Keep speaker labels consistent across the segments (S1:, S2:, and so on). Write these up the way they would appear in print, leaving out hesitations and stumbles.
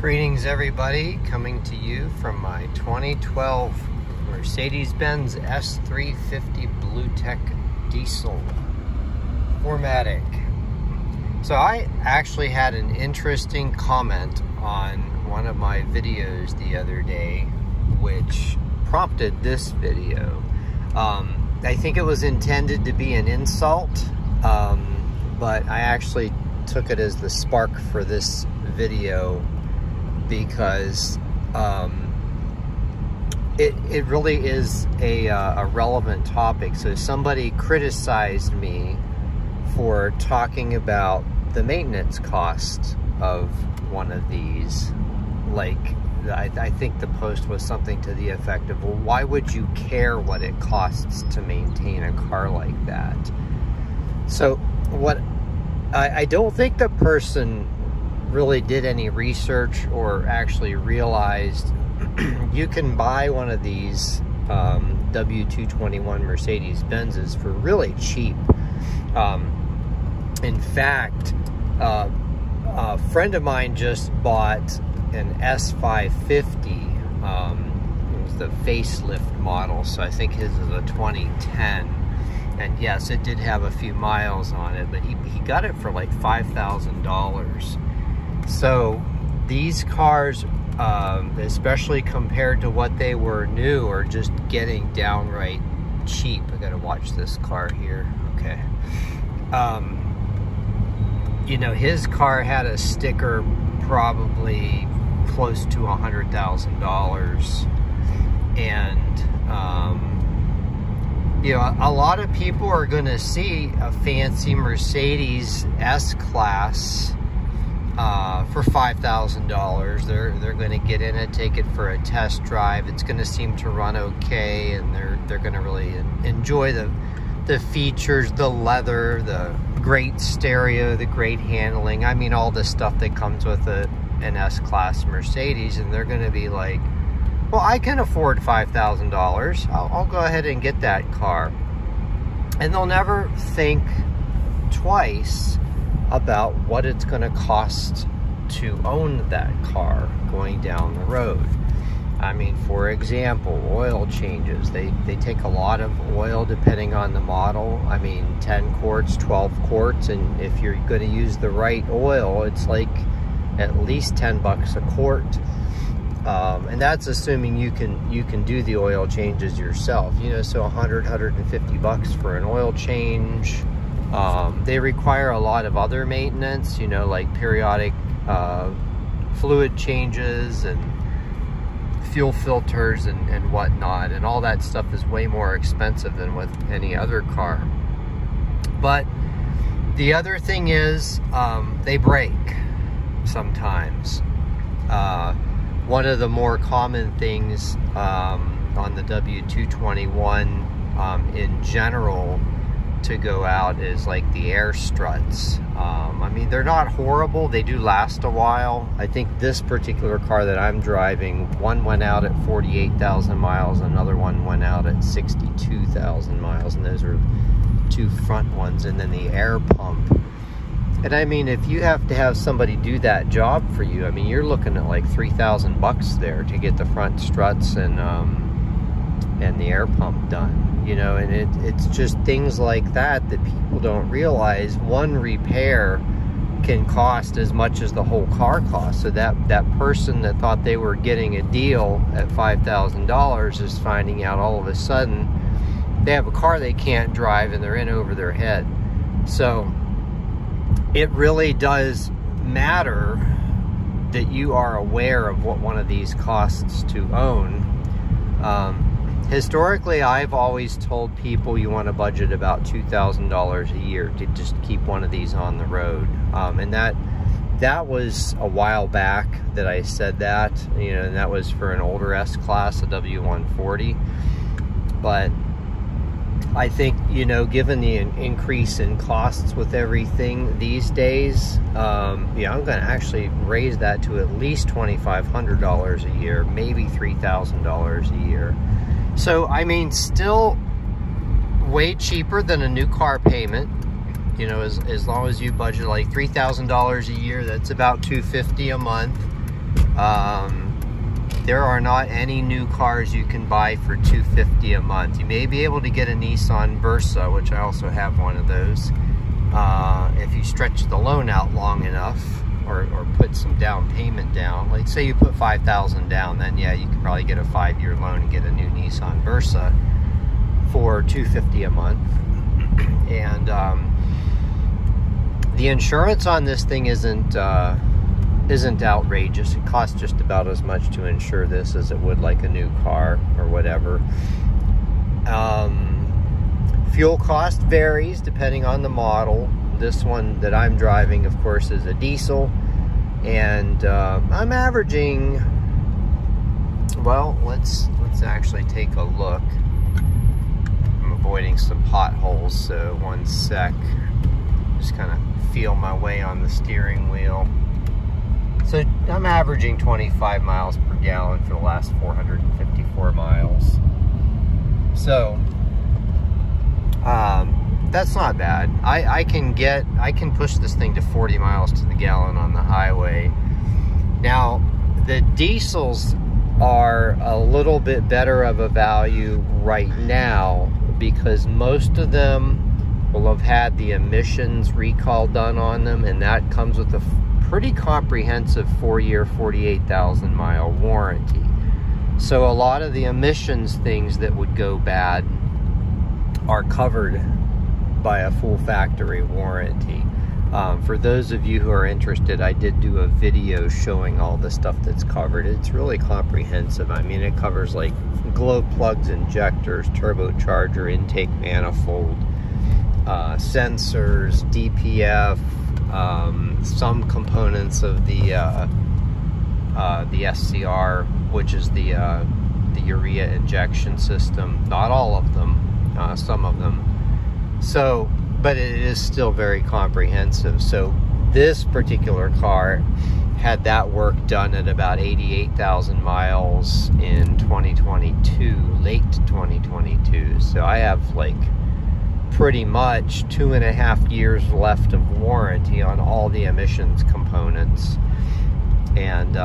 S1: Greetings everybody, coming to you from my 2012 Mercedes Benz S350 BlueTech Diesel 4MATIC. So I actually had an interesting comment on one of my videos the other day, which prompted this video. I think it was intended to be an insult, but I actually took it as the spark for this video because it really is a relevant topic. So somebody criticized me for talking about the maintenance cost of one of these. Like, I think the post was something to the effect of, well, why would you care what it costs to maintain a car like that? So what I don't think the person really did any research or actually realized you can buy one of these W221 Mercedes Benzes for really cheap. In fact, a friend of mine just bought an S550. It was the facelift model, so I think his is a 2010. And yes, it did have a few miles on it, but he got it for like $5,000. So these cars, especially compared to what they were new, are just getting downright cheap. I gotta watch this car here. Okay. You know, his car had a sticker probably close to $100,000, and you know, a lot of people are going to see a fancy Mercedes S Class for $5,000. They're going to get in it, take it for a test drive. It's going to seem to run okay, and they're going to really enjoy the features, the leather, the great stereo, the great handling. I mean, all the stuff that comes with an S Class Mercedes, and they're going to be like, well, I can afford $5,000. I'll go ahead and get that car. And they'll never think twice about what it's going to cost to own that car going down the road. I mean, for example, oil changes. They take a lot of oil depending on the model. I mean, 10 quarts, 12 quarts, and if you're going to use the right oil, it's like at least 10 bucks a quart. And that's assuming you can do the oil changes yourself, you know, so 150 bucks for an oil change. They require a lot of other maintenance, you know, like periodic fluid changes and fuel filters and whatnot, and all that stuff is way more expensive than with any other car. But the other thing is, they break sometimes. One of the more common things on the W221 in general to go out is like the air struts. I mean, they're not horrible. They do last a while. I think this particular car that I'm driving, one went out at 48,000 miles, another one went out at 62,000 miles, and those are two front ones, and then the air pump. And I mean, if you have to have somebody do that job for you, I mean, you're looking at like 3,000 bucks there to get the front struts and the air pump done. You know, and it's just things like that people don't realize. One repair can cost as much as the whole car costs. So that person that thought they were getting a deal at $5,000 is finding out all of a sudden they have a car they can't drive and they're in over their head. So it really does matter that you are aware of what one of these costs to own. Historically, I've always told people you want to budget about $2,000 a year to just keep one of these on the road. And that was a while back that I said that, you know, and that was for an older S Class, a W140. But I think, you know, given the increase in costs with everything these days, yeah, I'm going to actually raise that to at least $2,500 a year, maybe $3,000 a year. So, I mean, still way cheaper than a new car payment. You know, as long as you budget like $3,000 a year, that's about $250 a month. There are not any new cars you can buy for $250 a month. You may be able to get a Nissan Versa, which I also have one of those, if you stretch the loan out long enough, or put some down payment down. Like say you put $5,000 down, then yeah, you can probably get a 5-year loan and get a new Nissan Versa for $250 a month. And the insurance on this thing isn't outrageous. It costs just about as much to insure this as it would like a new car or whatever. Fuel cost varies depending on the model. This one that I'm driving, of course, is a diesel, and I'm averaging, well, let's actually take a look. I'm avoiding some potholes, so one sec. Just kind of feel my way on the steering wheel. So I'm averaging 25 miles per gallon for the last 454 miles. So that's not bad. I can push this thing to 40 miles to the gallon on the highway. Now, the diesels are a little bit better of a value right now because most of them will have had the emissions recall done on them, and that comes with a pretty comprehensive 4-year, 48,000 mile warranty. So a lot of the emissions things that would go bad are covered by a full factory warranty. For those of you who are interested, I did do a video showing all the stuff that's covered. It's really comprehensive. I mean, it covers like glow plugs, injectors, turbocharger, intake manifold, sensors, DPF, some components of the SCR, which is the urea injection system. Not all of them, some of them. So, but it is still very comprehensive. So this particular car had that work done at about 88,000 miles in 2022, late 2022. So I have like pretty much 2.5 years left of warranty on all the emissions components. And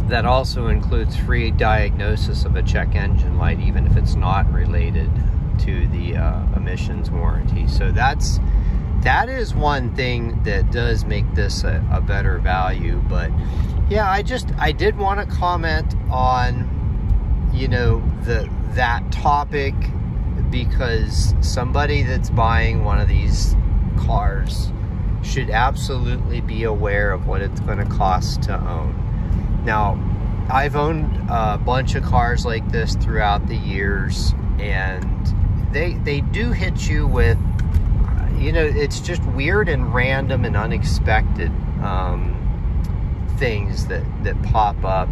S1: that also includes free diagnosis of a check engine light, even if it's not related to the emissions warranty. So that is one thing that does make this a better value. But yeah, I did want to comment on, you know, that topic, because somebody that's buying one of these cars should absolutely be aware of what it's going to cost to own. Now, I've owned a bunch of cars like this throughout the years, and they do hit you with, you know, it's just weird and random and unexpected things that pop up.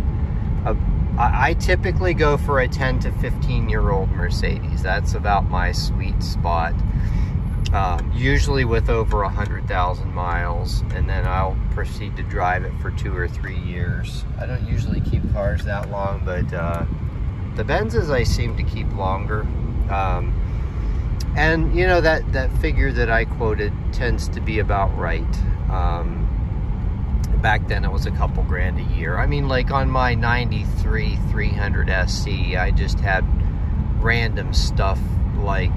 S1: I typically go for a 10 to 15-year-old Mercedes. That's about my sweet spot. Usually with over 100,000 miles, and then I'll proceed to drive it for 2 or 3 years. I don't usually keep cars that long, but the Benzes I seem to keep longer. And you know, that figure that I quoted tends to be about right. Back then it was a couple grand a year. I mean, like on my 93 300 SC, I just had random stuff like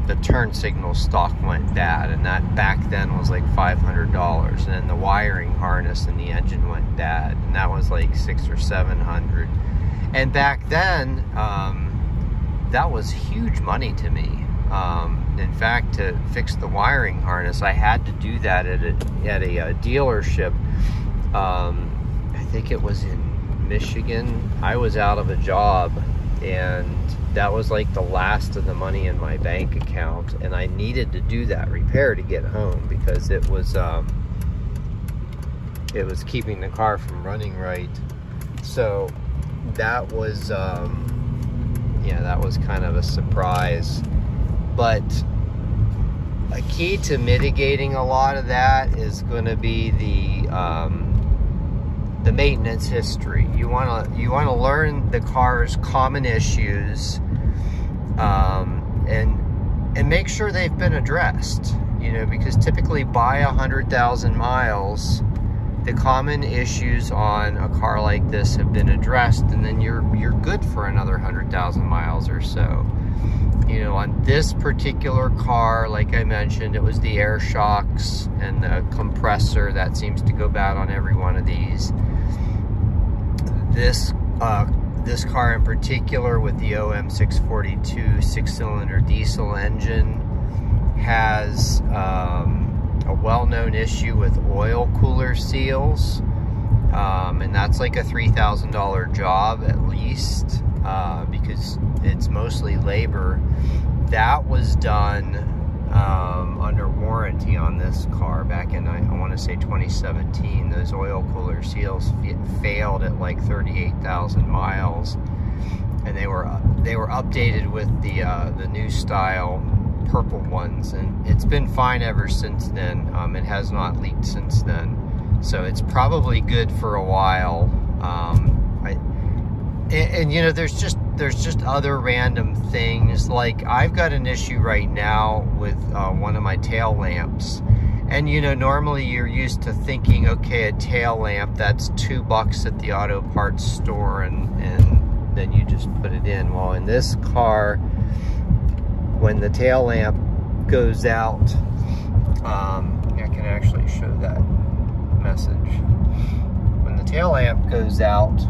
S1: the turn signal stock went bad, and that back then was like $500, and then the wiring harness and the engine went bad, and that was like $600 or $700. And back then, that was huge money to me. In fact, to fix the wiring harness, I had to do that at a dealership. I think it was in Michigan. I was out of a job, and that was like the last of the money in my bank account, and I needed to do that repair to get home because it was keeping the car from running right. So that was yeah, that was kind of a surprise. But a key to mitigating a lot of that is going to be the maintenance history. You want to learn the car's common issues, and make sure they've been addressed. You know, because typically by 100,000 miles, the common issues on a car like this have been addressed, and then you're good for another 100,000 miles or so. You know, on this particular car, like I mentioned, it was the air shocks and the compressor that seems to go bad on every one of these. This car in particular, with the OM642 6-cylinder diesel engine, has a well-known issue with oil cooler seals, and that's like a $3,000 job at least, because it's mostly labor. That was done under warranty on this car back in, I want to say 2017. Those oil cooler seals failed at like 38,000 miles, and they were updated with the new style purple ones, and it's been fine ever since then. It has not leaked since then, so it's probably good for a while. And you know, there's just other random things. Like, I've got an issue right now with one of my tail lamps, and you know, normally you're used to thinking, okay, a tail lamp, that's $2 at the auto parts store, and then you just put it in. Well, in this car, when the tail lamp goes out, I can actually show that message. When the tail lamp goes out,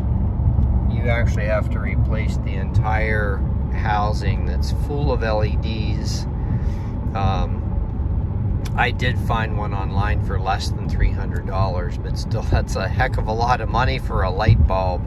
S1: you actually have to replace the entire housing that's full of LEDs. I did find one online for less than $300, but still, that's a heck of a lot of money for a light bulb.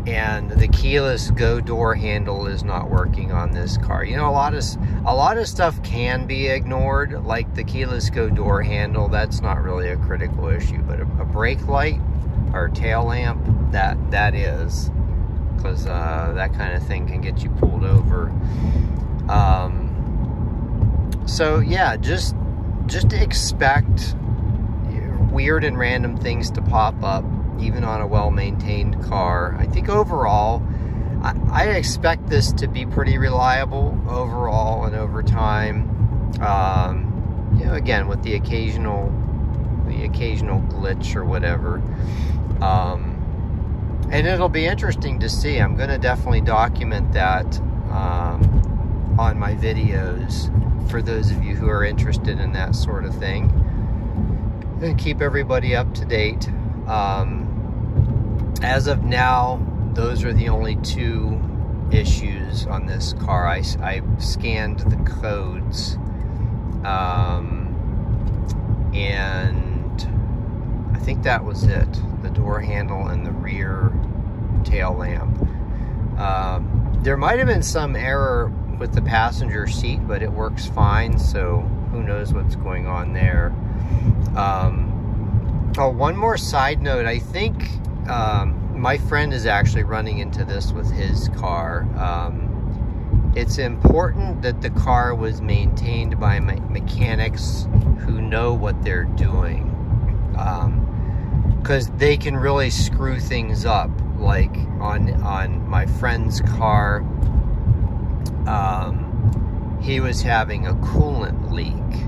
S1: And the keyless go door handle is not working on this car. You know, a lot of stuff can be ignored, like the keyless go door handle. That's not really a critical issue, but a brake light or tail lamp, that is, because that kind of thing can get you pulled over. So yeah, just expect weird and random things to pop up, even on a well-maintained car. I think overall, I expect this to be pretty reliable overall and over time. You know, again, with the occasional glitch or whatever. And it'll be interesting to see. I'm going to definitely document that on my videos for those of you who are interested in that sort of thing, and keep everybody up to date. As of now, those are the only two issues on this car. I scanned the codes, and I think that was it. The door handle and the rear tail lamp. There might have been some error with the passenger seat, but it works fine, so who knows what's going on there. Oh, one more side note. I think my friend is actually running into this with his car. It's important that the car was maintained by mechanics who know what they're doing, because they can really screw things up. Like on my friend's car, he was having a coolant leak,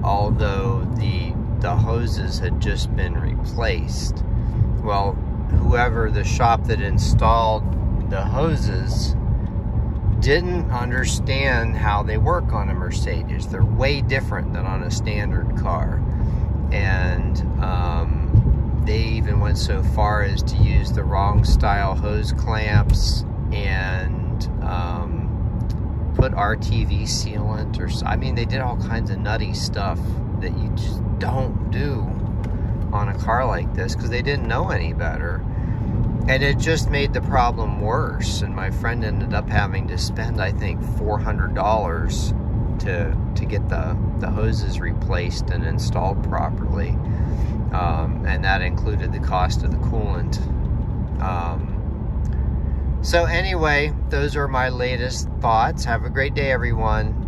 S1: although the hoses had just been replaced. Well, whoever, the shop that installed the hoses, didn't understand how they work on a Mercedes. They're way different than on a standard car. And they even went so far as to use the wrong style hose clamps and put RTV sealant, or I mean, they did all kinds of nutty stuff that you just don't do on a car like this, because they didn't know any better. And it just made the problem worse, and my friend ended up having to spend, I think, $400 to get the hoses replaced and installed properly. And that included the cost of the coolant. So anyway, those are my latest thoughts. Have a great day, everyone.